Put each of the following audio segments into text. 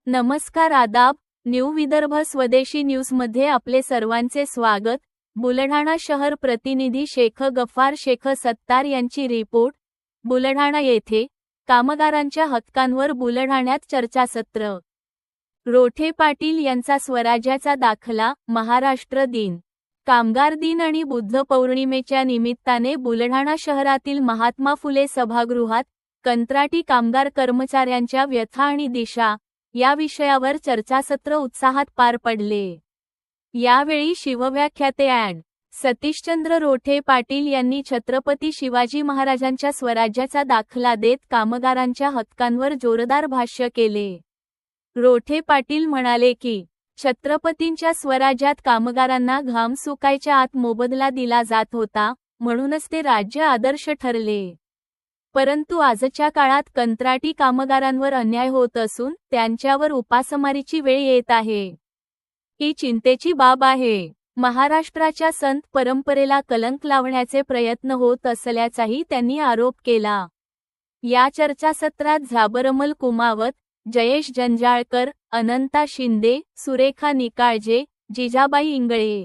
नमस्कार, आदाब. न्यू विदर्भ स्वदेशी न्यूजमध्ये आपले सर्वांचे स्वागत. बुलढाणा शहर प्रतिनिधी शेख गफ्फार शेख सत्तार यांची रिपोर्ट. बुलढाणा येथे कामगारांच्या हक्कांवर बुलढाण्यात चर्चासत्र. रोठे पाटील यांचा स्वराज्याचा दाखला. महाराष्ट्र दिन, कामगार दिन आणि बुद्ध पौर्णिमेच्या निमित्ताने बुलढाणा शहरातील महात्मा फुले सभागृहात कंत्राटी कामगार कर्मचाऱ्यांच्या व्यथा आणि दिशा या विषयावर चर्चासत्र उत्साहात पार पडले. यावेळी शिवव्याख्याते ॲड. सतीशचंद्र रोठे पाटील यांनी छत्रपती शिवाजी महाराजांच्या स्वराज्याचा दाखला देत कामगारांच्या हक्कांवर जोरदार भाष्य केले. रोठे पाटील म्हणाले की छत्रपतींच्या स्वराज्यात कामगारांना घाम सुकायच्या आत मोबदला दिला जात होता, म्हणूनच ते राज्य आदर्श ठरले. परंतु आजच्या काळात कंत्राटी कामगारांवर अन्याय होत असून त्यांच्यावर उपासमारीची वेळ येत आहे. ही चिंतेची बाब आहे. महाराष्ट्राच्या संत परंपरेला कलंक लावण्याचे प्रयत्न होत असल्याचाही त्यांनी आरोप केला. या चर्चासत्रात झाबरमल कुमावत, जयेश जंजाळकर, अनंता शिंदे, सुरेखा निकाळजे, जिजाबाई इंगळे,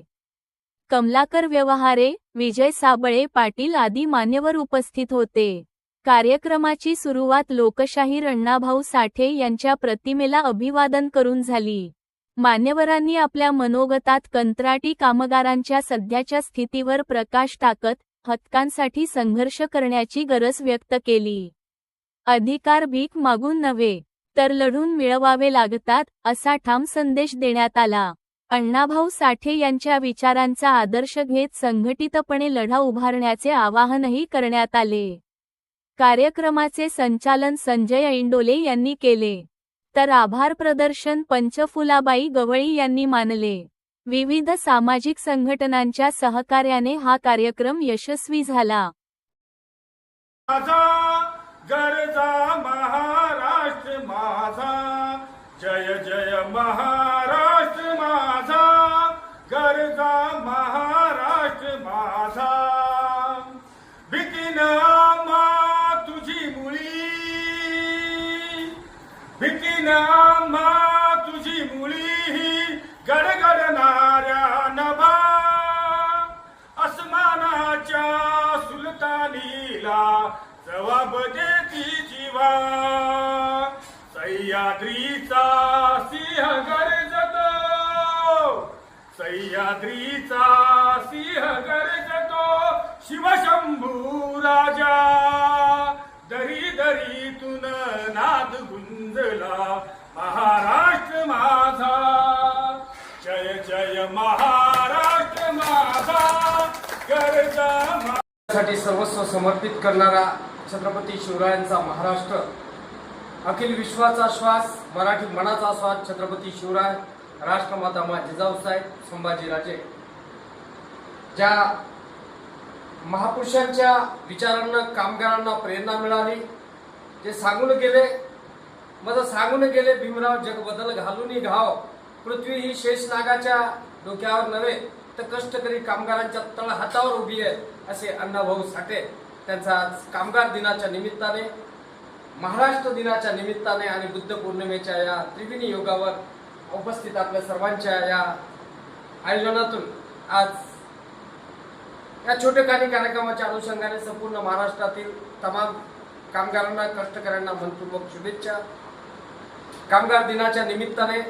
कमलाकर व्यवहारे, विजय साबळे पाटील आदी मान्यवर उपस्थित होते. कार्यक्रमाची सुरुवात लोकशाहीर अण्णाभाऊ साठे यांच्या प्रतिमेला अभिवादन करून झाली. मान्यवरांनी आपल्या मनोगतात कंत्राटी कामगारांच्या सध्याच्या स्थितीवर प्रकाश टाकत हक्कांसाठी संघर्ष करण्याची गरज व्यक्त केली. अधिकार भीक मागून नव्हे तर लढून मिळवावे लागतात, असा ठाम संदेश देण्यात आला. अण्णाभाऊ साठे यांच्या विचारांचा आदर्श घेत संघटितपणे लढा उभारण्याचे आवाहनही करण्यात आले. कार्यक्रमाचे संचालन संजय इंडोले यांनी केले, तर आभार प्रदर्शन पंचफुलाबाई गवळी यांनी मानले. विविध सामाजिक संघटनांच्या सहकार्याने हा कार्यक्रम यशस्वी झाला. गरजा महाराष्ट्र माझा, जय जय महाराष्ट्र माझा, गरजा महाराष्ट्र माझा. भीतीन तुझी मुळी, भीतीन तुझी मुळी, गडगडणाऱ्या नभा, अस्मानाच्या सुलतानीला जवाब देती जीवा. सह्याद्रीचा सिंह गर्जतो, सह्याद्रीचा सिंह गर्जतो, शिवशंभू राजा. दरी दरीतून नाद गुंजला, महाराष्ट्र माझा, जय जय महाराष्ट्र माझा, गरजा साठी सर्वस्व समर्पित करणारा छत्रपती शिवरायांचा महाराष्ट्र, अखिल विश्वाचा श्वास, मराठी मनाचा श्वास, छत्रपती शिवराय, राष्ट्रमाता मा जिजाऊसाहेब संभाजीराजे. ज्या महापुरुषांच्या विचारांना कामगारांना प्रेरणा मिळाली, जे सांगून गेले, मग सांगून गेले भीमराव जग बदल घालून घाव, पृथ्वी ही शेषनागाच्या डोक्यावर नव्हे तर कष्टकरी कामगारांच्या तळहातावर उभी आहे, असे अण्णाभाऊ साठे त्यांचा कामगार दिनाच्या निमित्ताने, महाराष्ट्र दिनाच्या निमित्ताने आणि बुद्ध पौर्णिमेच्या या त्रिवेणी योगावर उपस्थित आपल्या सर्वांच्या या आयोजनातून आज या छोटेखानी कार्यक्रमाच्या अनुषंगाने संपूर्ण महाराष्ट्रातील तमाम कामगारांना, कष्टकऱ्यांना मनपूर्वक शुभेच्छा. कामगार दिनाच्या निमित्ताने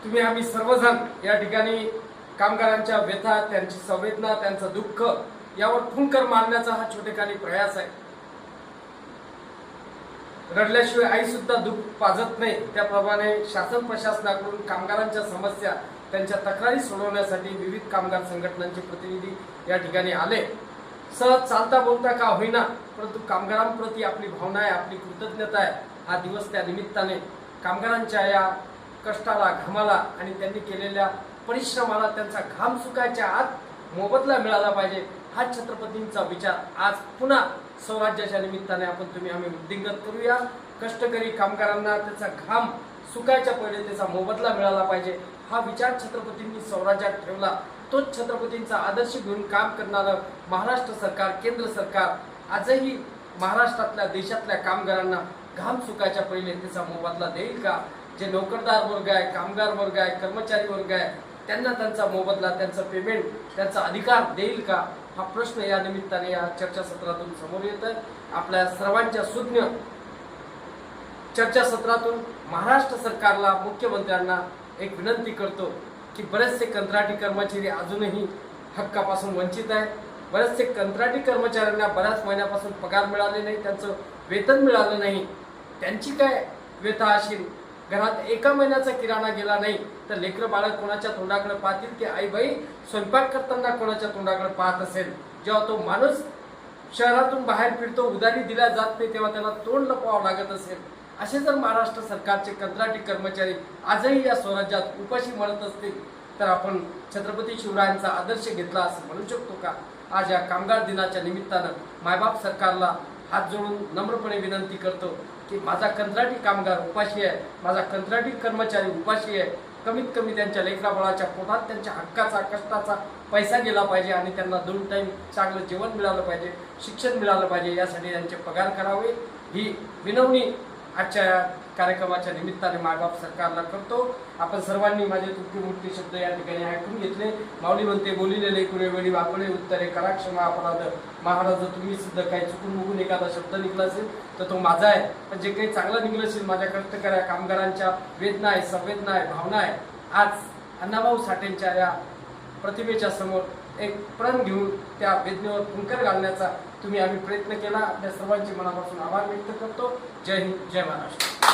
तुम्ही आम्ही सर्वजण या ठिकाणी कामगारांच्या व्यथा, त्यांची संवेदना, त्यांचं दुःख यावर फुंकर मारण्याचा हा छोटेखानी प्रयास आहे. रडल्याशिवाय आई सुद्धा दुःख पाजत नाही, त्याप्रमाणे शासन प्रशासनाकडून कामगारांच्या समस्या, त्यांच्या तक्रारी सोडवण्यासाठी विविध कामगार संघटनांचे प्रतिनिधी या ठिकाणी आले. सहज चालता बोलता का होईना, परंतु कामगारांप्रती आपली भावना आहे, आपली कृतज्ञता आहे. हा दिवस त्या निमित्ताने कामगारांच्या या कष्टाला, घामाला आणि त्यांनी केलेल्या परिश्रमाला, त्यांचा घाम सुकायच्या आत मोबदला मिळाला पाहिजे, हा छत्रपतींचा विचार आज पुन्हा स्वराज्याच्या निमित्ताने आपण तुम्ही आम्ही वृद्धिंगत करूया. कष्टकरी कामगारांना त्याचा घाम सुकायच्या पहिले त्याचा मोबदला मिळाला पाहिजे, हा विचार छत्रपतींनी स्वराज्यात ठेवला तोच छत्रपतींचा आदर्श घेऊन काम करणारं महाराष्ट्र सरकार, केंद्र सरकार आजही महाराष्ट्रातल्या देशातल्या कामगारांना घाम सुकायच्या पहिले त्याचा मोबदला देईल का? जे नोकरदार वर्ग आहे, कामगार वर्ग आहे, कर्मचारी वर्ग आहे, त्यांना त्यांचा मोबदला, त्यांचं पेमेंट, त्यांचा अधिकार देईल का? हा प्रश्न या निमित्ताने या चर्चासत्रातून समोर येत आहे. आपल्या सर्वांच्या सुज्ञ चर्चासत्रातून महाराष्ट्र सरकारला, मुख्यमंत्र्यांना एक विनंती करतो की बरेचसे कंत्राटी कर्मचारी अजूनही हक्कापासून वंचित आहे. बरेचसे कंत्राटी कर्मचाऱ्यांना बऱ्याच महिन्यापासून पगार मिळाले नाही, त्यांचं वेतन मिळालं नाही. त्यांची काय व्यथा असेल? घरात एका महिन्याचा किराणा गेला नाही तर लेकरं बाळक कोणाच्या तोंडाकडे पाहतील की आई बाई स्वयंपाक करताना कोणाच्या तोंडाकडे पाहत असेल? जेव्हा तो माणूस शहरातून बाहेर फिरतो, उधारी दिल्या जात नाही, तेव्हा त्याला तोंड लपवावं लागत असेल. असे जर महाराष्ट्र सरकारचे कंत्राटी कर्मचारी आजही या स्वराज्यात उपाशी मरत असतील तर आपण छत्रपती शिवरायांचा आदर्श घेतला असं म्हणू शकतो का? आज या कामगार दिनाच्या निमित्तानं मायबाप सरकारला हात जोडून नम्रपणे विनंती करतो की माझा कंत्राटी कामगार उपाशी आहे, माझा कंत्राटी कर्मचारी उपाशी आहे. कमीत कमी त्यांच्या लेकराबाळाच्या पोटात त्यांच्या हक्काचा, कष्टाचा पैसा गेला पाहिजे आणि त्यांना 2 टाईम चांगलं जेवण मिळालं पाहिजे, शिक्षण मिळालं पाहिजे. यासाठी त्यांचे पगार करावे ही विनवणी आजच्या कार्यक्रमाच्या निमित्ताने मायबाप सरकारला करतो. आपण सर्वांनी माझे तुटके शब्द या ठिकाणी ऐकून घेतले. माऊली म्हणते बोलिलेले कुणे वेळी वापरे उत्तरे करा क्षमा अपराध. महाराज तुम्ही सुद्धा काही चुकून मुकून एखादा शब्द निघला असेल तर तो माझा आहे, पण जे काही चांगलं निघलं असेल माझ्या कष्टकऱ्या कामगारांच्या वेदना आहे, संवेदना आहे, भावना आहे. आज अण्णाभाऊ साठेंच्या या प्रतिमेच्या समोर एक प्रण घेऊन त्या वेदनेवर फुंकर घालण्याचा आम्ही प्रयत्न केला. आपल्या सर्वांचे मनापासून आभार व्यक्त करतो. जय हिंद, जय महाराष्ट्र.